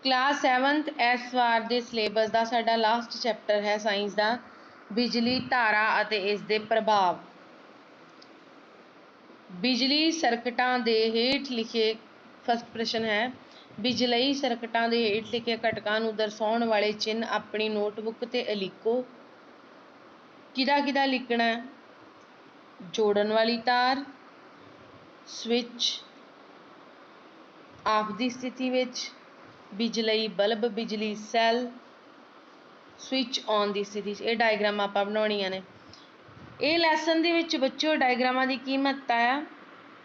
Class 7th इस वार के syllabus का साडा लास्ट चैप्टर है साइंस का बिजली धारा अते इसके प्रभाव। बिजली सर्किटां दे हेठ लिखे फर्स्ट प्रश्न है बिजलई सर्किटां दे हेठ लिखे घटकां नूं दर्शाउण वाले चिन्ह अपनी नोटबुक ते लिखो। किदा लिखना है? जोड़न वाली तार, स्विच ऑफ की स्थिति विच, बिजलई बल्ब बिजली सैल, स्विच ऑन की स्थिति। ये डायग्राम आपां बनाउणियां ने। ये लैसन दे विच बच्चों डायग्रामां की की महत्ता आ?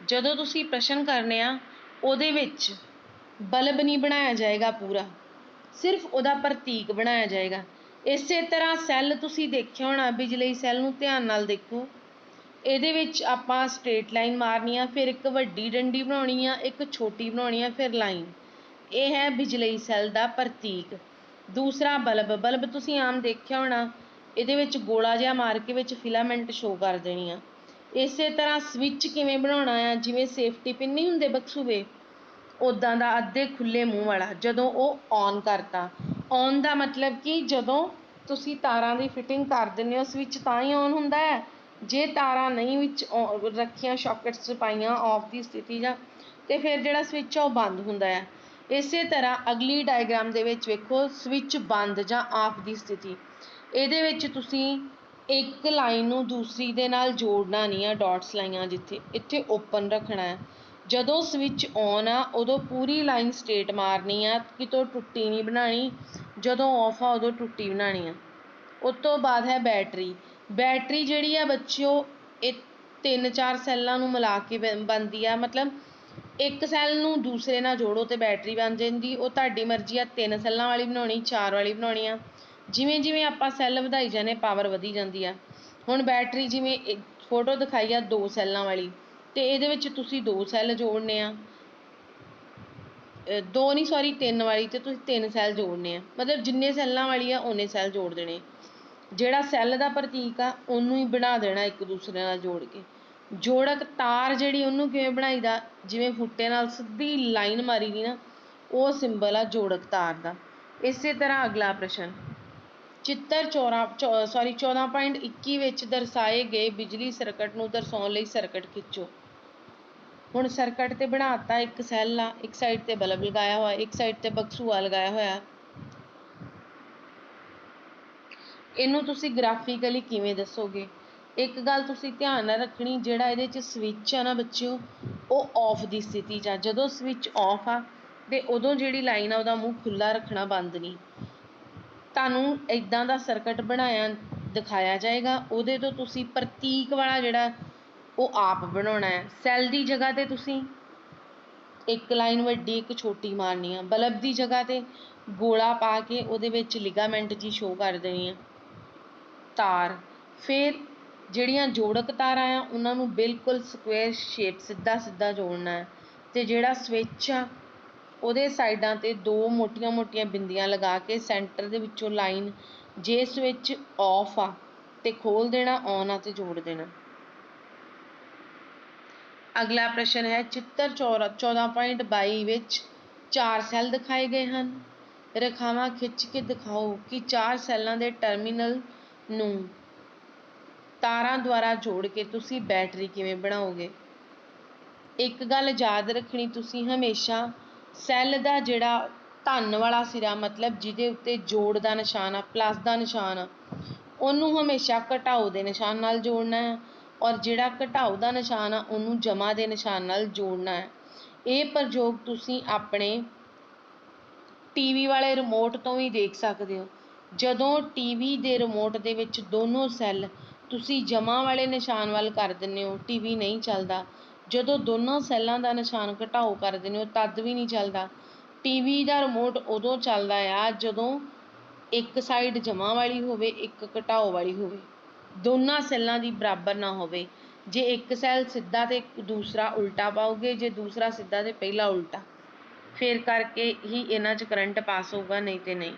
जदों तुसीं प्रश्न करने आ उहदे विच बल्ब नहीं बनाया जाएगा पूरा, सिर्फ उहदा प्रतीक बनाया जाएगा। इस तरह सैल तुसीं देखिया होना, बिजलई सैल नूं ध्यान नाल देखो। ਇਹਦੇ ਵਿੱਚ ਆਪਾਂ स्ट्रेट लाइन मारनी आ, फिर एक वड्डी डंडी बनाउणी आ, एक छोटी बनाउणी आ, फिर लाइन। ये है बिजलई सैल का प्रतीक। दूसरा बल्ब तुसीं आम देखिया होना, ਇਹਦੇ ਵਿੱਚ गोला जिहा मार के ਵਿੱਚ फिलामेंट शो कर देनी आ। इसे तरह स्विच किवें बनाउणा आ, जिवें सेफ्टी पिन नहीं हुंदे बक्सूवे उदां दा अद्धे खुले मूँह वाला। जदों ਉਹ ऑन करता, ऑन का मतलब कि जदों तुसीं तारां दी फिटिंग कर दिंदे हो, स्विच तां ही ऑन हुंदा है। जे तारां नहीं विच रखियां सॉकेट्स पाइयां ऑफ की स्थिति जा तो फिर जिहड़ा स्विच आ बंद हुंदा है। इस तरह अगली डायग्राम दे विच वेखो स्विच बंद जां ऑफ की स्थिति। ਇਹਦੇ ਵਿੱਚ ਤੁਸੀਂ एक लाइन नूं दूसरी दे नाल जोड़ना नहीं है, डॉट्स लाइयां जिथे इत्थे ओपन रखना है। जदों स्विच ऑन आ उदों पूरी लाइन स्ट्रेट मारनी आ, कितों टुट्टी नहीं बनानी। जदों ऑफ आ उदों टुट्टी बनानी आ। उस तो बाद है बैटरी। बैटरी जिहड़ी आ बच्चों ये 3-4 सैल्लां नूं मिला के बनदी आ, मतलब एक सैल नूं दूसरे नाल जोड़ो तो बैटरी बन जाती। वो तुहाडी मर्जी आ 3 सैल्लां वाली बनाउणी, 4 वाली बनाउणी आ। जिवें जिवें आपां सैल वधाई जाने पावर वधी जाती है। हुण बैटरी जिवें फोटो दिखाई आ 2 सैल्लां वाली, तो ये विच तुसीं 2 सैल जोड़ने आ, 2 नहीं सॉरी 3 वाली, तो तुसीं 3 सैल जोड़ने आ। मतलब जिन्ने सैल्लां वाली आ उन्ने सैल जोड़ देने। ਜਿਹੜਾ ਸੈੱਲ ਦਾ ਪ੍ਰਤੀਕ ਆ ਉਹਨੂੰ ਹੀ ਬਣਾ ਦੇਣਾ ਇੱਕ ਦੂਸਰੇ ਨਾਲ ਜੋੜ ਕੇ। ਜੋੜਕ ਤਾਰ ਜਿਹੜੀ ਉਹਨੂੰ ਕਿਵੇਂ ਬਣਾਈਦਾ, ਜਿਵੇਂ ਫੁੱਟੇ ਨਾਲ ਸਿੱਧੀ ਲਾਈਨ ਮਾਰੀ ਦੀ ਨਾ, ਉਹ ਸਿੰਬਲ ਆ ਜੋੜਕ ਤਾਰ ਦਾ। ਇਸੇ ਤਰ੍ਹਾਂ ਅਗਲਾ ਪ੍ਰਸ਼ਨ ਚਿੱਤਰ 14.21 ਵਿੱਚ ਦਰਸਾਏ ਗਏ ਬਿਜਲੀ ਸਰਕਟ ਨੂੰ ਦਰਸਾਉਣ ਲਈ ਸਰਕਟ ਖਿੱਚੋ। ਹੁਣ ਸਰਕਟ ਤੇ ਬਣਾਤਾ ਇੱਕ ਸੈੱਲ ਆ, ਇੱਕ ਸਾਈਡ ਤੇ ਬਲਬ ਲਗਾਇਆ ਹੋਇਆ, ਇੱਕ ਸਾਈਡ ਤੇ ਬਕਸੂਆ ਲਗਾਇਆ ਹੋਇਆ। ਇਹਨੂੰ ਤੁਸੀਂ ਗ੍ਰਾਫਿਕਲੀ ਕਿਵੇਂ ਦੱਸੋਗੇ? ਇੱਕ ਗੱਲ ਤੁਸੀਂ ਧਿਆਨ ਨਾਲ ਰੱਖਣੀ, ਜਿਹੜਾ ਇਹਦੇ 'ਚ ਸਵਿਚ ਆ ਨਾ ਬੱਚਿਓ ਉਹ ਆਫ ਦੀ ਸਥਿਤੀ 'ਚ ਆ। ਜਦੋਂ ਸਵਿਚ ਆਫ ਆ ਤੇ ਉਦੋਂ ਜਿਹੜੀ ਲਾਈਨ ਆ ਉਹਦਾ ਮੂੰਹ ਖੁੱਲਾ ਰੱਖਣਾ, ਬੰਦ ਨਹੀਂ। ਤੁਹਾਨੂੰ ਇੱਦਾਂ ਦਾ ਸਰਕਟ ਬਣਾਇਆ ਦਿਖਾਇਆ ਜਾਏਗਾ, ਉਹਦੇ ਤੋਂ ਤੁਸੀਂ ਪ੍ਰਤੀਕ ਵਾਲਾ ਜਿਹੜਾ ਉਹ ਆਪ ਬਣਾਉਣਾ ਹੈ। ਸੈੱਲ ਦੀ ਜਗ੍ਹਾ ਤੇ ਤੁਸੀਂ ਇੱਕ ਲਾਈਨ ਵੱਡੀ ਇੱਕ ਛੋਟੀ ਮਾਰਨੀ ਆ, ਬਲਬ ਦੀ ਜਗ੍ਹਾ ਤੇ ਗੋਲਾ ਪਾ ਕੇ ਉਹਦੇ ਵਿੱਚ ਲਿਗਾਮੈਂਟ ਜੀ ਸ਼ੋ ਕਰ ਦੇਣੀ ਆ ਤਾਰ। ਫਿਰ ਜਿਹੜੀਆਂ ਜੋੜਕ ਤਾਰਾਂ ਆ ਉਹਨਾਂ ਨੂੰ ਬਿਲਕੁਲ ਸਕੁਏਅਰ ਸ਼ੇਪ ਸਿੱਧਾ ਸਿੱਧਾ ਜੋੜਨਾ ਹੈ। ਤੇ ਜਿਹੜਾ ਸਵਿਚ ਆ ਉਹਦੇ ਸਾਈਡਾਂ ਤੇ 2 ਮੋਟੀਆਂ ਮੋਟੀਆਂ ਬਿੰਦੀਆਂ ਲਗਾ ਕੇ ਸੈਂਟਰ ਦੇ ਵਿੱਚੋਂ ਲਾਈਨ, ਜੇ ਸਵਿਚ ਆਫ ਆ ਤੇ ਖੋਲ ਦੇਣਾ, ਔਨ ਆ ਤੇ ਜੋੜ ਦੇਣਾ। ਅਗਲਾ ਪ੍ਰਸ਼ਨ ਹੈ ਚਿੱਤਰ 14.22 ਵਿੱਚ 4 ਸੈੱਲ ਦਿਖਾਏ ਗਏ ਹਨ। ਰੇਖਾਵਾਂ ਖਿੱਚ ਕੇ ਦਿਖਾਓ ਕਿ 4 ਸੈੱਲਾਂ ਦੇ ਟਰਮੀਨਲ ਨੂੰ ਤਾਰਾਂ ਦੁਆਰਾ ਜੋੜ ਕੇ ਤੁਸੀਂ ਬੈਟਰੀ ਕਿਵੇਂ ਬਣਾਓਗੇ? ਇੱਕ ਗੱਲ ਯਾਦ ਰੱਖਣੀ, ਤੁਸੀਂ ਹਮੇਸ਼ਾ ਸੈੱਲ ਦਾ ਜਿਹੜਾ ਧਨ ਵਾਲਾ ਸਿਰਾ, ਮਤਲਬ ਜਿਹਦੇ ਉੱਤੇ ਜੋੜ ਦਾ ਨਿਸ਼ਾਨ ਆ, ਪਲੱਸ ਦਾ ਨਿਸ਼ਾਨ ਆ, ਉਹਨੂੰ ਹਮੇਸ਼ਾ ਘਟਾਓ ਦੇ ਨਿਸ਼ਾਨ ਨਾਲ ਜੋੜਨਾ ਹੈ, ਔਰ ਜਿਹੜਾ ਘਟਾਓ ਦਾ ਨਿਸ਼ਾਨ ਆ ਉਹਨੂੰ ਜਮਾ ਦੇ ਨਿਸ਼ਾਨ ਨਾਲ ਜੋੜਨਾ ਹੈ। ਇਹ ਪ੍ਰਯੋਗ ਤੁਸੀਂ ਆਪਣੇ ਟੀਵੀ ਵਾਲੇ ਰਿਮੋਟ ਤੋਂ ਵੀ ਦੇਖ ਸਕਦੇ ਹੋ। ਜਦੋਂ ਟੀਵੀ ਦੇ ਰਿਮੋਟ ਦੇ ਵਿੱਚ ਦੋਨੋਂ ਸੈੱਲ ਤੁਸੀਂ ਜਮਾ ਵਾਲੇ ਨਿਸ਼ਾਨ ਵੱਲ ਕਰ ਦਿੰਦੇ ਹੋ, ਟੀਵੀ ਨਹੀਂ ਚੱਲਦਾ। ਜਦੋਂ ਦੋਨੋਂ ਸੈੱਲਾਂ ਦਾ ਨਿਸ਼ਾਨ ਘਟਾਓ ਕਰ ਦਿੰਦੇ ਹੋ ਤਦ ਵੀ ਨਹੀਂ ਚੱਲਦਾ। ਟੀਵੀ ਦਾ ਰਿਮੋਟ ਉਦੋਂ ਚੱਲਦਾ ਆ ਜਦੋਂ ਇੱਕ ਸਾਈਡ ਜਮਾ ਵਾਲੀ ਹੋਵੇ, ਇੱਕ ਘਟਾਓ ਵਾਲੀ ਹੋਵੇ, ਦੋਨਾਂ ਸੈੱਲਾਂ ਦੀ ਬਰਾਬਰ ਨਾ ਹੋਵੇ। ਜੇ ਇੱਕ ਸੈੱਲ ਸਿੱਧਾ ਤੇ ਦੂਸਰਾ ਉਲਟਾ ਪਾਓਗੇ, ਜੇ ਦੂਸਰਾ ਸਿੱਧਾ ਤੇ ਪਹਿਲਾ ਉਲਟਾ, ਫਿਰ ਕਰਕੇ ਹੀ ਇਹਨਾਂ 'ਚ ਕਰੰਟ ਪਾਸ ਹੋਊਗਾ, ਨਹੀਂ ਤੇ ਨਹੀਂ।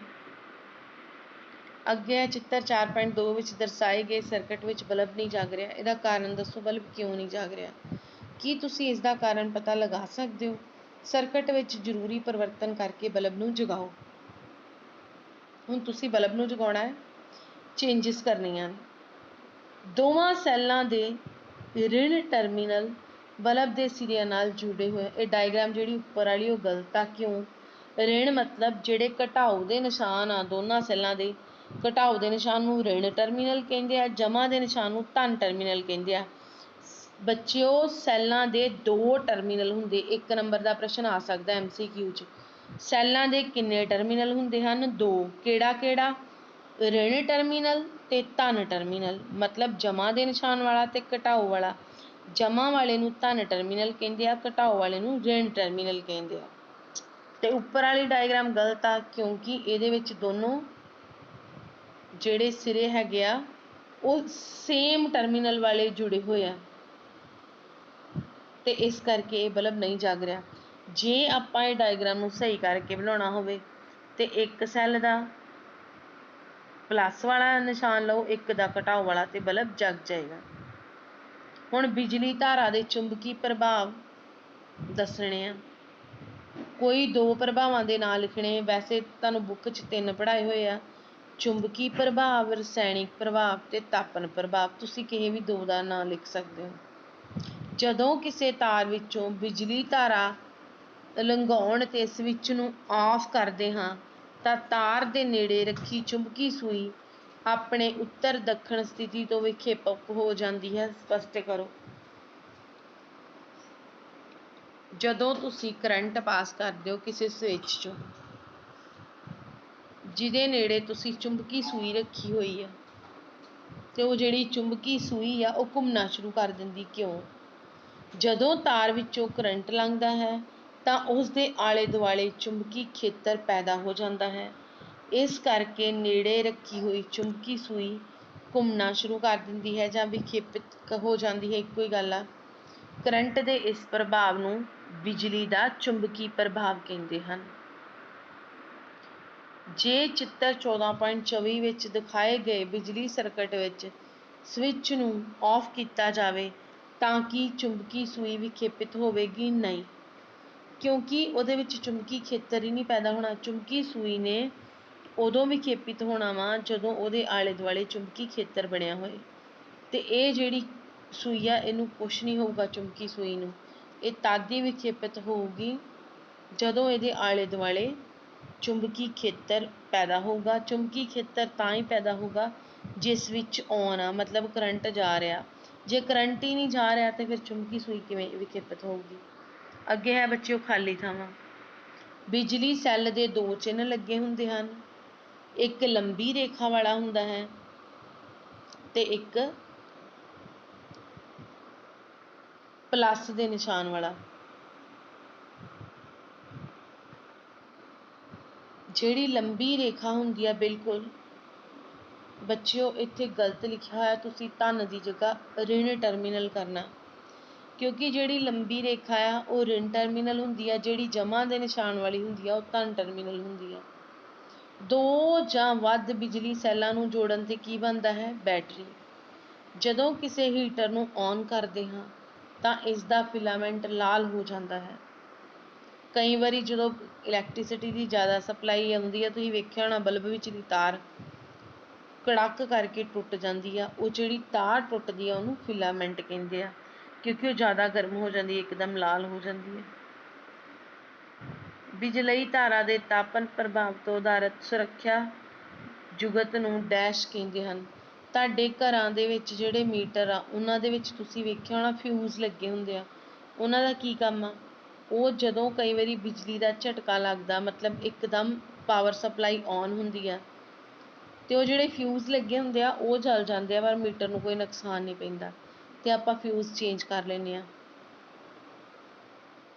ਅੱਗੇ ਹੈ ਚਿੱਤਰ 4.2 ਵਿੱਚ ਦਰਸਾਏ ਗਏ ਸਰਕਟ ਵਿੱਚ ਬਲਬ ਨਹੀਂ ਜਗ ਰਿਹਾ। ਇਹਦਾ ਕਾਰਨ ਦੱਸੋ, ਬਲਬ ਕਿਉਂ ਨਹੀਂ ਜਗ ਰਿਹਾ? ਕੀ ਤੁਸੀਂ ਇਸ ਦਾ ਕਾਰਨ ਪਤਾ ਲਗਾ ਸਕਦੇ ਹੋ? ਸਰਕਟ ਵਿੱਚ ਜ਼ਰੂਰੀ ਪਰਿਵਰਤਨ ਕਰਕੇ ਬਲਬ ਨੂੰ ਜਗਾਓ। ਹੁਣ ਤੁਸੀਂ ਬਲਬ ਨੂੰ ਜਗਾਉਣਾ ਹੈ, ਚੇਂਜਿਸ ਕਰਨੀਆਂ ਨੇ। ਦੋਵਾਂ ਸੈੱਲਾਂ ਦੇ ਰਿਣ ਟਰਮੀਨਲ ਬਲਬ ਦੇ ਸਿਰਿਆਂ ਨਾਲ ਜੁੜੇ ਹੋਏ। ਇਹ ਡਾਇਗਰਾਮ ਜਿਹੜੀ ਉੱਪਰ ਵਾਲੀ ਉਹ ਗਲਤ ਆ। ਕਿਉਂ? ਰਿਣ ਮਤਲਬ ਜਿਹੜੇ ਘਟਾਓ ਦੇ ਨਿਸ਼ਾਨ ਆ ਦੋਨਾਂ ਸੈੱਲਾਂ ਦੇ, ਘਟਾਓ ਦੇ ਨਿਸ਼ਾਨ ਨੂੰ ਰਿਣ ਟਰਮੀਨਲ ਕਹਿੰਦੇ ਆ, ਜਮਾ ਦੇ ਨਿਸ਼ਾਨ ਨੂੰ ਧਨ ਟਰਮੀਨਲ ਕਹਿੰਦੇ ਆ। ਬੱਚਿਓ ਸੈੱਲਾਂ ਦੇ 2 ਟਰਮੀਨਲ ਹੁੰਦੇ। 1 ਨੰਬਰ ਦਾ ਪ੍ਰਸ਼ਨ ਆ ਸਕਦਾ MCQ 'ਚ। ਸੈੱਲਾਂ ਦੇ ਕਿੰਨੇ ਟਰਮੀਨਲ ਹੁੰਦੇ ਹਨ? 2। ਕਿਹੜਾ ਕਿਹੜਾ? ਰਿਣ ਟਰਮੀਨਲ ਤੇ ਧਨ ਟਰਮੀਨਲ, ਮਤਲਬ ਜਮਾ ਦੇ ਨਿਸ਼ਾਨ ਵਾਲਾ ਤੇ ਘਟਾਓ ਵਾਲਾ। ਜਮਾ ਵਾਲੇ ਨੂੰ ਧਨ ਟਰਮੀਨਲ ਕਹਿੰਦੇ ਆ, ਘਟਾਓ ਵਾਲੇ ਨੂੰ ਰਿਣ ਟਰਮੀਨਲ ਕਹਿੰਦੇ ਆ। ਤੇ ਉੱਪਰ ਵਾਲੀ ਡਾਇਗਰਾਮ ਗਲਤ ਆ, ਕਿਉਂਕਿ ਇਹਦੇ ਵਿੱਚ ਦੋਨੋਂ ਜਿਹੜੇ ਸਿਰੇ ਹੈਗੇ ਆ ਉਹ ਸੇਮ ਟਰਮੀਨਲ ਵਾਲੇ ਜੁੜੇ ਹੋਏ ਆ, ਤੇ ਇਸ ਕਰਕੇ ਇਹ ਬਲਬ ਨਹੀਂ ਜਗ ਰਿਹਾ। ਜੇ ਆਪਾਂ ਇਹ ਡਾਇਗਰਾਮ ਨੂੰ ਸਹੀ ਕਰਕੇ ਬਣਾਉਣਾ ਹੋਵੇ ਤੇ ਇੱਕ ਸੈੱਲ ਦਾ ਪਲੱਸ ਵਾਲਾ ਨਿਸ਼ਾਨ ਲਓ, ਇੱਕ ਦਾ ਘਟਾਓ ਵਾਲਾ, ਤੇ ਬਲਬ ਜਗ ਜਾਏਗਾ। ਹੁਣ ਬਿਜਲੀ ਧਾਰਾ ਦੇ ਚੁੰਬਕੀ ਪ੍ਰਭਾਵ ਦੱਸਣੇ ਆ। ਕੋਈ 2 ਪ੍ਰਭਾਵਾਂ ਦੇ ਨਾਂ ਲਿਖਣੇ। ਵੈਸੇ ਤੁਹਾਨੂੰ ਬੁੱਕ 'ਚ 3 ਪੜ੍ਹਾਏ ਹੋਏ ਆ, ਚੁੰਬਕੀ ਪ੍ਰਭਾਵ, ਰਸਾਇਣਿਕ ਪ੍ਰਭਾਵ ਤੇ ਤਾਪਨ ਪ੍ਰਭਾਵ। ਤੁਸੀਂ ਕਿਸੇ ਵੀ 2 ਦਾ ਨਾਂ ਲਿਖ ਸਕਦੇ ਹੋ। ਜਦੋਂ ਕਿਸੇ ਤਾਰ ਵਿੱਚੋਂ ਬਿਜਲੀ ਧਾਰਾ ਲੰਘਾਉਣ ਤੇ ਸਵਿੱਚ ਨੂੰ ਆਫ ਕਰਦੇ ਹਾਂ ਤਾਂ ਤਾਰ ਦੇ ਨੇੜੇ ਰੱਖੀ ਚੁੰਬਕੀ ਸੂਈ ਆਪਣੇ ਉੱਤਰ ਦੱਖਣ ਸਥਿਤੀ ਤੋਂ ਵਿਖੇਪਕ ਹੋ ਜਾਂਦੀ ਹੈ। ਸਪਸ਼ਟ ਕਰੋ। ਜਦੋਂ ਤੁਸੀਂ ਕਰੰਟ ਪਾਸ ਕਰਦੇ ਹੋ ਕਿਸੇ ਸਵਿੱਚ 'ਚੋਂ ਜਿਹਦੇ ਨੇੜੇ ਤੁਸੀਂ ਚੁੰਬਕੀ ਸੂਈ ਰੱਖੀ ਹੋਈ ਆ, ਤੇ ਉਹ ਜਿਹੜੀ ਚੁੰਬਕੀ ਸੂਈ ਆ ਉਹ ਘੁੰਮਣਾ ਸ਼ੁਰੂ ਕਰ ਦਿੰਦੀ। ਕਿਉਂ? ਜਦੋਂ ਤਾਰ ਵਿੱਚੋਂ ਕਰੰਟ ਲੰਘਦਾ ਹੈ ਤਾਂ ਉਸ ਦੇ ਆਲੇ ਦੁਆਲੇ ਚੁੰਬਕੀ ਖੇਤਰ ਪੈਦਾ ਹੋ ਜਾਂਦਾ ਹੈ। ਇਸ ਕਰਕੇ ਨੇੜੇ ਰੱਖੀ ਹੋਈ ਚੁੰਬਕੀ ਸੂਈ ਘੁੰਮਣਾ ਸ਼ੁਰੂ ਕਰ ਦਿੰਦੀ ਹੈ ਜਾਂ ਵਿਖੇਪਿਤ ਹੋ ਜਾਂਦੀ ਹੈ, ਇੱਕੋ ਹੀ ਗੱਲ ਆ। ਕਰੰਟ ਦੇ ਇਸ ਪ੍ਰਭਾਵ ਨੂੰ ਬਿਜਲੀ ਦਾ ਚੁੰਬਕੀ ਪ੍ਰਭਾਵ ਕਹਿੰਦੇ ਹਨ। ਜੇ ਚਿੱਤਰ 14.24 ਵਿੱਚ ਦਿਖਾਏ ਗਏ ਬਿਜਲੀ ਸਰਕਟ ਵਿੱਚ ਸਵਿੱਚ ਨੂੰ ਆਫ ਕੀਤਾ ਜਾਵੇ ਤਾਂ ਕੀ ਚੁੰਬਕੀ ਸੂਈ ਵਿਖੇਪਿਤ ਹੋਵੇਗੀ? ਨਹੀਂ, ਕਿਉਂਕਿ ਉਹਦੇ ਵਿੱਚ ਚੁੰਬਕੀ ਖੇਤਰ ਹੀ ਨਹੀਂ ਪੈਦਾ ਹੋਣਾ। ਚੁੰਬਕੀ ਸੂਈ ਨੇ ਉਦੋਂ ਵਿਖੇਪਿਤ ਹੋਣਾ ਵਾ ਜਦੋਂ ਉਹਦੇ ਆਲੇ ਦੁਆਲੇ ਚੁੰਬਕੀ ਖੇਤਰ ਬਣਿਆ ਹੋਏ, ਤੇ ਇਹ ਜਿਹੜੀ ਸੂਈ ਆ ਇਹਨੂੰ ਕੁਛ ਨਹੀਂ ਹੋਊਗਾ। ਚੁੰਬਕੀ ਸੂਈ ਨੂੰ ਇਹ ਤਦ ਹੀ ਵਿਖੇਪਿਤ ਹੋਊਗੀ ਜਦੋਂ ਇਹਦੇ ਆਲੇ ਦੁਆਲੇ ਚੁੰਬਕੀ ਖੇਤਰ ਪੈਦਾ ਹੋਊਗਾ। ਚੁੰਬਕੀ ਖੇਤਰ ਤਾਂ ਹੀ ਪੈਦਾ ਹੋਊਗਾ ਜਿਸ ਵਿੱਚ ਔਨ ਆ, ਮਤਲਬ ਕਰੰਟ ਜਾ ਰਿਹਾ। ਜੇ ਕਰੰਟ ਹੀ ਨਹੀਂ ਜਾ ਰਿਹਾ ਤੇ ਫਿਰ ਚੁੰਬਕੀ ਸੂਈ ਕਿਵੇਂ ਵਿਖੇਪਿਤ ਹੋਊਗੀ? ਅੱਗੇ ਹੈ ਬੱਚਿਓ ਖਾਲੀ ਥਾਵਾਂ। ਬਿਜਲੀ ਸੈੱਲ ਦੇ 2 ਚਿੰਨ੍ਹ ਲੱਗੇ ਹੁੰਦੇ ਹਨ। ਇੱਕ ਲੰਬੀ ਰੇਖਾ ਵਾਲਾ ਹੁੰਦਾ ਹੈ ਤੇ ਇੱਕ ਪਲੱਸ ਦੇ ਨਿਸ਼ਾਨ ਵਾਲਾ। ਜਿਹੜੀ ਲੰਬੀ ਰੇਖਾ ਹੁੰਦੀ ਆ, ਬਿਲਕੁਲ ਬੱਚਿਓ ਇੱਥੇ ਗਲਤ ਲਿਖਿਆ ਹੋਇਆ, ਤੁਸੀਂ ਧਨ ਦੀ ਜਗ੍ਹਾ ਰਿਣ ਟਰਮੀਨਲ ਕਰਨਾ, ਕਿਉਂਕਿ ਜਿਹੜੀ ਲੰਬੀ ਰੇਖਾ ਆ ਉਹ ਰਿਣ ਟਰਮੀਨਲ ਹੁੰਦੀ ਆ, ਜਿਹੜੀ ਜਮਾ ਦੇ ਨਿਸ਼ਾਨ ਵਾਲੀ ਹੁੰਦੀ ਆ ਉਹ ਧਨ ਟਰਮੀਨਲ ਹੁੰਦੀ ਆ। 2 ਜਾਂ ਵੱਧ ਬਿਜਲੀ ਸੈੱਲਾਂ ਨੂੰ ਜੋੜਨ ਤੇ ਕੀ ਬਣਦਾ ਹੈ? ਬੈਟਰੀ। ਜਦੋਂ ਕਿਸੇ ਹੀਟਰ ਨੂੰ ਔਨ ਕਰਦੇ ਹਾਂ ਤਾਂ ਇਸ ਦਾ ਫਿਲਾਮੈਂਟ ਲਾਲ ਹੋ ਜਾਂਦਾ ਹੈ। ਕਈ ਵਾਰੀ ਜਦੋਂ ਇਲੈਕਟ੍ਰੀਸਿਟੀ ਦੀ ਜ਼ਿਆਦਾ ਸਪਲਾਈ ਆਉਂਦੀ ਆ, ਤੁਸੀਂ ਵੇਖਿਆ ਹੋਣਾ ਬਲਬ ਵਿਚਲੀ ਤਾਰ ਕੜਕ ਕਰਕੇ ਟੁੱਟ ਜਾਂਦੀ ਆ। ਉਹ ਜਿਹੜੀ ਤਾਰ ਟੁੱਟਦੀ ਆ ਉਹਨੂੰ ਫਿਲਾਮੈਂਟ ਕਹਿੰਦੇ ਆ, ਕਿਉਂਕਿ ਉਹ ਜ਼ਿਆਦਾ ਗਰਮ ਹੋ ਜਾਂਦੀ ਹੈ, ਇੱਕਦਮ ਲਾਲ ਹੋ ਜਾਂਦੀ ਹੈ। ਬਿਜਲਈ ਧਾਰਾ ਦੇ ਤਾਪਨ ਪ੍ਰਭਾਵ ਤੋਂ ਆਧਾਰਿਤ ਸੁਰੱਖਿਆ ਜੁਗਤ ਨੂੰ ਡੈਸ਼ ਕਹਿੰਦੇ ਹਨ। ਤੁਹਾਡੇ ਘਰਾਂ ਦੇ ਵਿੱਚ ਜਿਹੜੇ ਮੀਟਰ ਆ ਉਹਨਾਂ ਦੇ ਵਿੱਚ ਤੁਸੀਂ ਵੇਖਿਆ ਹੋਣਾ ਫਿਊਜ਼ ਲੱਗੇ ਹੁੰਦੇ ਆ। ਉਹਨਾਂ ਦਾ ਕੀ ਕੰਮ ਆ? ਉਹ ਜਦੋਂ ਕਈ ਵਾਰੀ ਬਿਜਲੀ ਦਾ ਝਟਕਾ ਲੱਗਦਾ, ਮਤਲਬ ਇੱਕਦਮ ਪਾਵਰ ਸਪਲਾਈ ਔਨ ਹੁੰਦੀ ਆ ਤੇ ਉਹ ਜਿਹੜੇ ਫਿਊਜ਼ ਲੱਗੇ ਹੁੰਦੇ ਆ ਉਹ ਜਲ ਜਾਂਦੇ ਆ, ਪਰ ਮੀਟਰ ਨੂੰ ਕੋਈ ਨੁਕਸਾਨ ਨਹੀਂ ਪੈਂਦਾ ਤੇ ਆਪਾਂ ਫਿਊਜ਼ ਚੇਂਜ ਕਰ ਲੈਂਦੇ ਹਾਂ।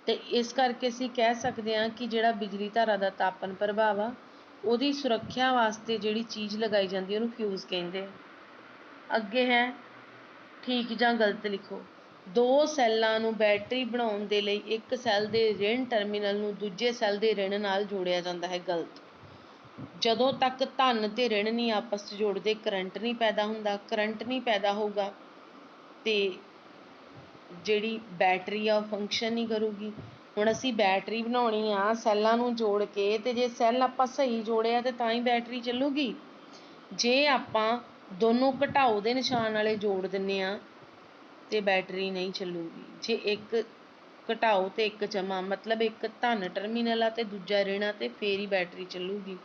ਤੇ ਇਸ ਕਰਕੇ ਅਸੀਂ ਕਹਿ ਸਕਦੇ ਹਾਂ ਕਿ ਜਿਹੜਾ ਬਿਜਲੀ ਧਾਰਾ ਦਾ ਤਾਪਨ ਪ੍ਰਭਾਵ ਆ ਉਹਦੀ ਸੁਰੱਖਿਆ ਵਾਸਤੇ ਜਿਹੜੀ ਚੀਜ਼ ਲਗਾਈ ਜਾਂਦੀ ਉਹਨੂੰ ਫਿਊਜ਼ ਕਹਿੰਦੇ ਆ। ਅੱਗੇ ਹੈ ਠੀਕ ਜਾਂ ਗਲਤ ਲਿਖੋ। 2 ਸੈੱਲਾਂ ਨੂੰ ਬੈਟਰੀ ਬਣਾਉਣ ਦੇ ਲਈ ਇੱਕ ਸੈੱਲ ਦੇ ਰਿਣ ਟਰਮੀਨਲ ਨੂੰ ਦੂਜੇ ਸੈੱਲ ਦੇ ਰਿਣ ਨਾਲ ਜੋੜਿਆ ਜਾਂਦਾ ਹੈ। ਗਲਤ। ਜਦੋਂ ਤੱਕ ਧਨ ਤੇ ਰਿਣ ਨਹੀਂ ਆਪਸ 'ਚ ਜੁੜਦੇ ਕਰੰਟ ਨਹੀਂ ਪੈਦਾ ਹੁੰਦਾ। ਕਰੰਟ ਨਹੀਂ ਪੈਦਾ ਹੋਊਗਾ ਤੇ ਜਿਹੜੀ ਬੈਟਰੀ ਆ ਉਹ ਫੰਕਸ਼ਨ ਨਹੀਂ ਕਰੂਗੀ। ਹੁਣ ਅਸੀਂ ਬੈਟਰੀ ਬਣਾਉਣੀ ਆ ਸੈੱਲਾਂ ਨੂੰ ਜੋੜ ਕੇ, ਤੇ ਜੇ ਸੈੱਲ ਆਪਾਂ ਸਹੀ ਜੋੜਿਆ ਤੇ ਤਾਂ ਹੀ ਬੈਟਰੀ ਚੱਲੂਗੀ। ਜੇ ਆਪਾਂ ਦੋਨੋਂ ਘਟਾਓ ਦੇ ਨਿਸ਼ਾਨ ਵਾਲੇ ਜੋੜ ਦਿੰਦੇ ਆ ਤੇ ਬੈਟਰੀ ਨਹੀਂ ਚੱਲੂਗੀ। ਜੇ ਇੱਕ ਘਟਾਓ ਤੇ ਇੱਕ ਜਮਾ, ਮਤਲਬ ਇੱਕ ਧਨ ਟਰਮੀਨਲ ਆ ਤੇ ਦੂਜਾ ऋण ਆ, ਤੇ ਫੇਰ ਹੀ ਬੈਟਰੀ ਚੱਲੂਗੀ।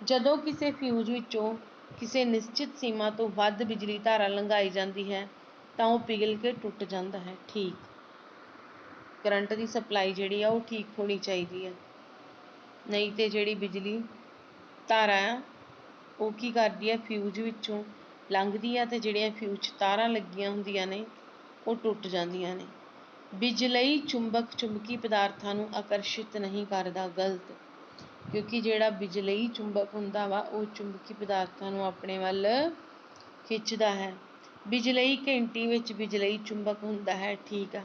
ਜਦੋਂ ਕਿਸੇ ਫਿਊਜ਼ ਵਿੱਚੋਂ ਕਿਸੇ ਨਿਸ਼ਚਿਤ ਸੀਮਾ ਤੋਂ ਵੱਧ ਬਿਜਲੀ ਧਾਰਾ ਲੰਘਾਈ ਜਾਂਦੀ ਹੈ ਤਾਂ ਉਹ ਪਿਘਲ ਕੇ ਟੁੱਟ ਜਾਂਦਾ ਹੈ। ਠੀਕ, ਕਰੰਟ ਦੀ ਸਪਲਾਈ ਜਿਹੜੀ ਆ ਉਹ ਠੀਕ ਹੋਣੀ ਚਾਹੀਦੀ ਹੈ, ਨਹੀਂ ਤੇ ਜਿਹੜੀ ਬਿਜਲੀ ਧਾਰਾ ਆ ਉਹ ਕੀ ਕਰਦੀ ਹੈ, ਫਿਊਜ਼ ਵਿੱਚੋਂ ਲੰਘਦੀ ਆ ਤੇ ਜਿਹੜੀਆਂ ਫਿਊਜ਼ 'ਚ ਤਾਰਾਂ ਲੱਗੀਆਂ ਹੁੰਦੀਆਂ ਨੇ ਉਹ ਟੁੱਟ ਜਾਂਦੀਆਂ ਨੇ। ਬਿਜਲਈ ਚੁੰਬਕ ਚੁੰਬਕੀ ਪਦਾਰਥਾਂ ਨੂੰ ਆਕਰਸ਼ਿਤ ਨਹੀਂ ਕਰਦਾ। ਗਲਤ, ਕਿਉਂਕਿ ਜਿਹੜਾ ਬਿਜਲਈ ਚੁੰਬਕ ਹੁੰਦਾ ਵਾ ਉਹ ਚੁੰਬਕੀ ਪਦਾਰਥਾਂ ਨੂੰ ਆਪਣੇ ਵੱਲ ਖਿੱਚਦਾ ਹੈ। ਬਿਜਲਈ ਘੰਟੀ ਵਿੱਚ ਬਿਜਲਈ ਚੁੰਬਕ ਹੁੰਦਾ ਹੈ। ਠੀਕ ਆ,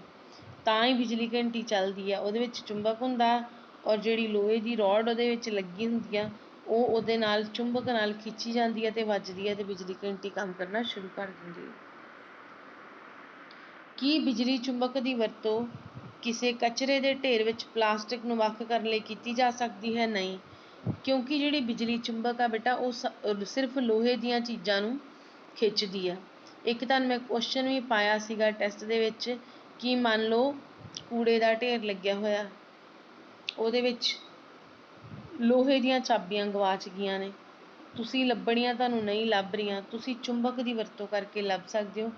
ਤਾਂ ਹੀ ਬਿਜਲੀ ਘੰਟੀ ਚੱਲਦੀ ਆ, ਉਹਦੇ ਵਿੱਚ ਚੁੰਬਕ ਹੁੰਦਾ ਔਰ ਜਿਹੜੀ ਲੋਹੇ ਦੀ ਰੋਡ ਉਹਦੇ ਵਿੱਚ ਲੱਗੀ ਹੁੰਦੀ ਆ ਉਹ ਉਹਦੇ ਨਾਲ ਚੁੰਬਕ ਨਾਲ ਖਿੱਚੀ ਜਾਂਦੀ ਹੈ ਤੇ ਵੱਜਦੀ ਹੈ ਤੇ ਬਿਜਲੀ ਘੰਟੀ ਕੰਮ ਕਰਨਾ ਸ਼ੁਰੂ ਕਰ ਦਿੰਦੀ ਹੈ। ਕੀ ਬਿਜਲੀ ਚੁੰਬਕ ਦੀ ਵਰਤੋਂ ਕਿਸੇ ਕਚਰੇ ਦੇ ਢੇਰ ਵਿੱਚ ਪਲਾਸਟਿਕ ਨੂੰ ਵੱਖ ਕਰਨ ਲਈ ਕੀਤੀ ਜਾ ਸਕਦੀ ਹੈ? ਨਹੀਂ, ਕਿਉਂਕਿ ਜਿਹੜੀ ਬਿਜਲੀ ਚੁੰਬਕ ਆ ਬੇਟਾ ਉਹ ਸਿਰਫ ਲੋਹੇ ਦੀਆਂ ਚੀਜ਼ਾਂ ਨੂੰ ਖਿੱਚਦੀ ਆ। ਇੱਕ ਤੁਹਾਨੂੰ ਮੈਂ ਕੁਐਸਚਨ ਵੀ ਪਾਇਆ ਸੀਗਾ ਟੈਸਟ ਦੇ ਵਿੱਚ ਕਿ ਮੰਨ ਲਓ ਕੂੜੇ ਦਾ ਢੇਰ ਲੱਗਿਆ ਹੋਇਆ, ਉਹਦੇ ਵਿੱਚ ਲੋਹੇ ਦੀਆਂ ਚਾਬੀਆਂ ਗਵਾਚ ਗਈਆਂ ਨੇ, ਤੁਸੀਂ ਲੱਭਣੀਆਂ ਤੁਹਾਨੂੰ ਨਹੀਂ ਲੱਭ ਰਹੀਆਂ, ਤੁਸੀਂ ਚੁੰਬਕ ਦੀ ਵਰਤੋਂ ਕਰਕੇ ਲੱਭ ਸਕਦੇ ਹੋ,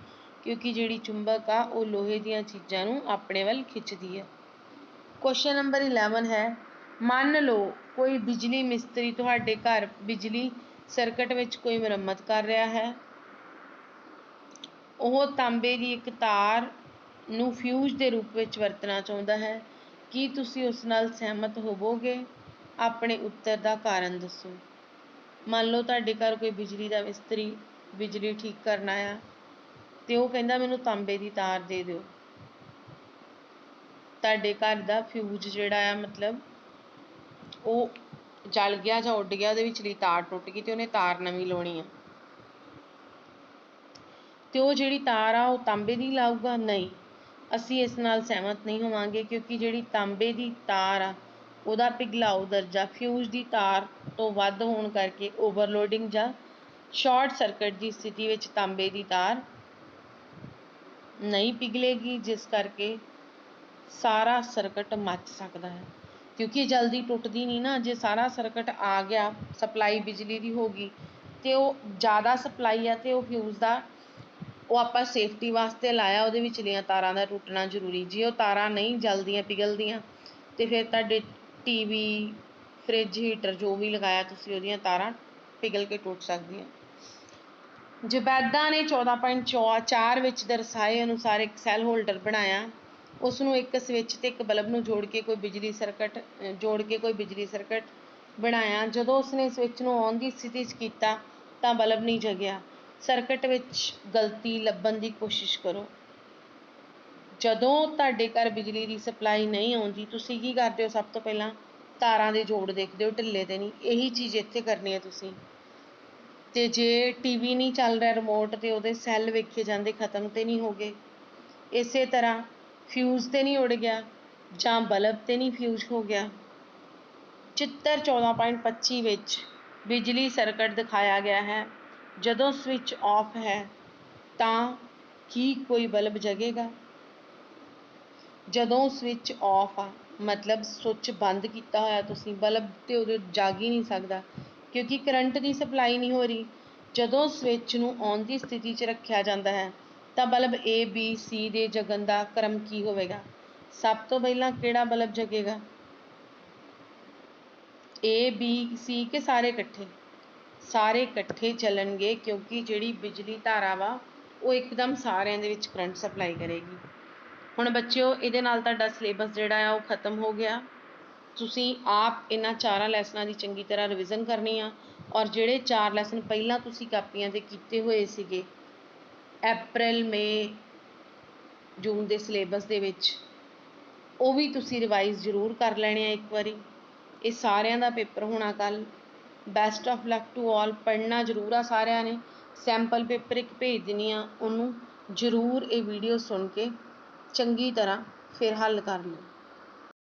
ਕਿਉਂਕਿ ਜਿਹੜੀ ਚੁੰਬਕ ਆ ਉਹ ਲੋਹੇ ਦੀਆਂ ਚੀਜ਼ਾਂ ਨੂੰ ਆਪਣੇ ਵੱਲ ਖਿੱਚਦੀ ਹੈ। ਕੁਐਸਚਨ ਨੰਬਰ 11 ਹੈ, ਮੰਨ ਲਓ ਕੋਈ ਬਿਜਲੀ ਮਿਸਤਰੀ ਤੁਹਾਡੇ ਘਰ ਬਿਜਲੀ ਸਰਕਟ ਵਿੱਚ ਕੋਈ ਮੁਰੰਮਤ ਕਰ ਰਿਹਾ ਹੈ। ਉਹ ਤਾਂਬੇ ਦੀ ਇੱਕ ਤਾਰ ਨੂੰ ਫਿਊਜ਼ ਦੇ ਰੂਪ ਵਿੱਚ ਵਰਤਣਾ ਚਾਹੁੰਦਾ ਹੈ। ਕੀ ਤੁਸੀਂ ਉਸ ਨਾਲ ਸਹਿਮਤ ਹੋਵੋਗੇ? ਆਪਣੇ ਉੱਤਰ ਦਾ ਕਾਰਨ ਦੱਸੋ। ਮੰਨ ਲਓ ਤੁਹਾਡੇ ਘਰ ਕੋਈ ਬਿਜਲੀ ਦਾ ਮਿਸਤਰੀ ਬਿਜਲੀ ਠੀਕ ਕਰਨ ਆਇਆ ਤੇ ਉਹ ਕਹਿੰਦਾ ਮੈਨੂੰ ਤਾਂਬੇ ਦੀ ਤਾਰ ਦੇ ਦਿਓ। ਤੁਹਾਡੇ ਘਰ ਦਾ ਫਿਊਜ਼ ਜਿਹੜਾ ਆ ਮਤਲਬ ਉਹ ਜਲ ਗਿਆ ਜਾਂ ਉੱਡ ਗਿਆ, ਉਹਦੇ ਵਿਚਲੀ ਤਾਰ ਟੁੱਟ ਗਈ ਤੇ ਉਹਨੇ ਤਾਰ ਨਵੀਂ ਲਾਉਣੀ ਆ, ਤੇ ਉਹ ਜਿਹੜੀ ਤਾਰ ਆ ਉਹ ਤਾਂਬੇ ਦੀ ਲਾਊਗਾ? ਨਹੀਂ, ਅਸੀਂ ਇਸ ਨਾਲ ਸਹਿਮਤ ਨਹੀਂ ਹੋਵਾਂਗੇ, ਕਿਉਂਕਿ ਜਿਹੜੀ ਤਾਂਬੇ ਦੀ ਤਾਰ ਆ ਉਹਦਾ ਪਿਘਲਾਊ ਦਰਜਾ ਫਿਊਜ਼ ਦੀ ਤਾਰ ਤੋਂ ਵੱਧ ਹੋਣ ਕਰਕੇ ਓਵਰਲੋਡਿੰਗ ਜਾਂ ਸ਼ਾਰਟ ਸਰਕਟ ਦੀ ਸਥਿਤੀ ਵਿੱਚ ਤਾਂਬੇ ਦੀ ਤਾਰ ਨਹੀਂ ਪਿਘਲੇਗੀ, ਜਿਸ ਕਰਕੇ ਸਾਰਾ ਸਰਕਟ ਮੱਚ ਸਕਦਾ ਹੈ। ਕਿਉਂਕਿ ਜਲਦੀ ਟੁੱਟਦੀ ਨਹੀਂ ਨਾ, ਜੇ ਸਾਰਾ ਸਰਕਟ ਆ ਗਿਆ, ਸਪਲਾਈ ਬਿਜਲੀ ਦੀ ਹੋ ਗਈ ਤੇ ਉਹ ਜ਼ਿਆਦਾ ਸਪਲਾਈ ਆ ਤੇ ਉਹ ਫਿਊਜ਼ ਦਾ ਉਹ ਆਪਾਂ ਸੇਫਟੀ ਵਾਸਤੇ ਲਾਇਆ, ਉਹਦੇ ਵਿਚਲੀਆਂ ਤਾਰਾਂ ਦਾ ਟੁੱਟਣਾ ਜ਼ਰੂਰੀ। ਜੇ ਉਹ ਤਾਰਾਂ ਨਹੀਂ ਜਲਦੀਆਂ ਪਿਘਲਦੀਆਂ ਤੇ ਫਿਰ ਤੁਹਾਡੇ ਟੀਵੀ, ਫਰਿੱਜ, ਹੀਟਰ ਜੋ ਵੀ ਲਗਾਇਆ ਤੁਸੀਂ ਉਹਦੀਆਂ ਤਾਰਾਂ ਪਿਘਲ ਕੇ ਟੁੱਟ ਸਕਦੀਆਂ। ਜ਼ਬੈਦਾ ਨੇ 14.4 ਵਿੱਚ ਦਰਸਾਏ ਅਨੁਸਾਰ ਇੱਕ ਸੈੱਲ ਹੋਲਡਰ ਬਣਾਇਆ। ਉਸ ਨੂੰ ਇੱਕ ਸਵਿੱਚ ਤੇ ਇੱਕ ਬਲਬ ਨੂੰ ਜੋੜ ਕੇ ਕੋਈ ਬਿਜਲੀ ਸਰਕਟ ਬਣਾਇਆ। ਜਦੋਂ ਉਸਨੇ ਸਵਿੱਚ ਨੂੰ ਔਨ ਦੀ ਸਥਿਤੀ 'ਚ ਕੀਤਾ ਤਾਂ ਬਲਬ ਨਹੀਂ ਜਗਿਆ। ਸਰਕਟ ਵਿੱਚ ਗਲਤੀ ਲੱਭਣ ਦੀ ਕੋਸ਼ਿਸ਼ ਕਰੋ। ਜਦੋਂ ਤੁਹਾਡੇ ਘਰ ਬਿਜਲੀ ਦੀ ਸਪਲਾਈ ਨਹੀਂ ਆਉਂਦੀ ਤੁਸੀਂ ਕੀ ਕਰਦੇ ਹੋ? ਸਭ ਤੋਂ ਪਹਿਲਾਂ ਤਾਰਾਂ ਦੇ ਜੋੜ ਦੇਖਦੇ ਹੋ, ਢਿੱਲੇ ਤੇ ਨਹੀਂ। ਇਹੀ ਚੀਜ਼ ਇੱਥੇ ਕਰਨੀ ਹੈ ਤੁਸੀਂ। ਤੇ ਜੇ ਟੀਵੀ ਨਹੀਂ ਚੱਲ ਰਿਹਾ ਰਿਮੋਟ ਤੇ ਉਹਦੇ ਸੈੱਲ ਵੇਖੇ ਜਾਂਦੇ ਖਤਮ ਤੇ ਨਹੀਂ ਹੋ ਗਏ। ਇਸੇ ਤਰ੍ਹਾਂ ਫਿਊਜ਼ ਤੇ ਨਹੀਂ ਉੱਡ ਗਿਆ ਜਾਂ ਬਲਬ ਤੇ ਨਹੀਂ ਫਿਊਜ਼ ਹੋ ਗਿਆ। ਚਿੱਤਰ 14.25 ਵਿੱਚ ਬਿਜਲੀ ਸਰਕਟ ਦਿਖਾਇਆ ਗਿਆ ਹੈ। ਜਦੋਂ ਸਵਿੱਚ ਆਫ ਹੈ ਤਾਂ ਕੀ ਕੋਈ ਬਲਬ ਜਗੇਗਾ? ਜਦੋਂ ਸਵਿੱਚ ਆਫ ਆ ਮਤਲਬ ਸੁੱਚ ਬੰਦ ਕੀਤਾ ਹੋਇਆ ਤੁਸੀਂ, ਬਲਬ ਤੇ ਉਦੋਂ ਜਗ ਹੀ ਨਹੀਂ ਸਕਦਾ ਕਿਉਂਕਿ ਕਰੰਟ ਦੀ ਸਪਲਾਈ ਨਹੀਂ ਹੋ ਰਹੀ। ਜਦੋਂ ਸਵਿੱਚ ਨੂੰ ਔਨ ਦੀ ਸਥਿਤੀ 'ਚ ਰੱਖਿਆ ਜਾਂਦਾ ਹੈ ਤਾਂ ਬਲਬ A, B, C ਦੇ ਜਗਣ ਦਾ ਕ੍ਰਮ ਕੀ ਹੋਵੇਗਾ? ਸਭ ਤੋਂ ਪਹਿਲਾਂ ਕਿਹੜਾ ਬਲਬ ਜਗੇਗਾ? A, B, C ਕਿ ਸਾਰੇ ਇਕੱਠੇ? ਸਾਰੇ ਇਕੱਠੇ ਚੱਲਣਗੇ, ਕਿਉਂਕਿ ਜਿਹੜੀ ਬਿਜਲੀ ਧਾਰਾ ਵਾ ਉਹ ਇੱਕਦਮ ਸਾਰਿਆਂ ਦੇ ਵਿੱਚ ਕਰੰਟ ਸਪਲਾਈ ਕਰੇਗੀ। ਹੁਣ ਬੱਚਿਓ ਇਹਦੇ ਨਾਲ ਤੁਹਾਡਾ ਸਿਲੇਬਸ ਜਿਹੜਾ ਆ ਉਹ ਖਤਮ ਹੋ ਗਿਆ। ਤੁਸੀਂ ਆਪ ਇਹਨਾਂ 4 ਲੈਸਨਾਂ ਦੀ ਚੰਗੀ ਤਰ੍ਹਾਂ ਰਿਵੀਜ਼ਨ ਕਰਨੀ ਆ ਔਰ ਜਿਹੜੇ 4 ਲੈਸਨ ਪਹਿਲਾਂ ਤੁਸੀਂ ਕਾਪੀਆਂ 'ਤੇ ਕੀਤੇ ਹੋਏ ਸੀਗੇ April, May, June ਦੇ ਸਿਲੇਬਸ ਦੇ ਵਿੱਚ, ਉਹ ਵੀ ਤੁਸੀਂ ਰਿਵਾਈਜ਼ ਜ਼ਰੂਰ ਕਰ ਲੈਣੇ ਆ ਇੱਕ ਵਾਰੀ। ਇਹ ਸਾਰਿਆਂ ਦਾ ਪੇਪਰ ਹੋਣਾ ਕੱਲ੍ਹ। Best of luck to all. ਪੜ੍ਹਨਾ ਜ਼ਰੂਰ ਆ ਸਾਰਿਆਂ ਨੇ। ਸੈਂਪਲ ਪੇਪਰ ਇੱਕ ਭੇਜ ਦਿੰਦੀ ਆ, ਉਹਨੂੰ ਜ਼ਰੂਰ ਇਹ ਵੀਡੀਓ ਸੁਣ ਕੇ ਚੰਗੀ ਤਰ੍ਹਾਂ ਫਿਰ ਹੱਲ ਕਰ ਲਓ।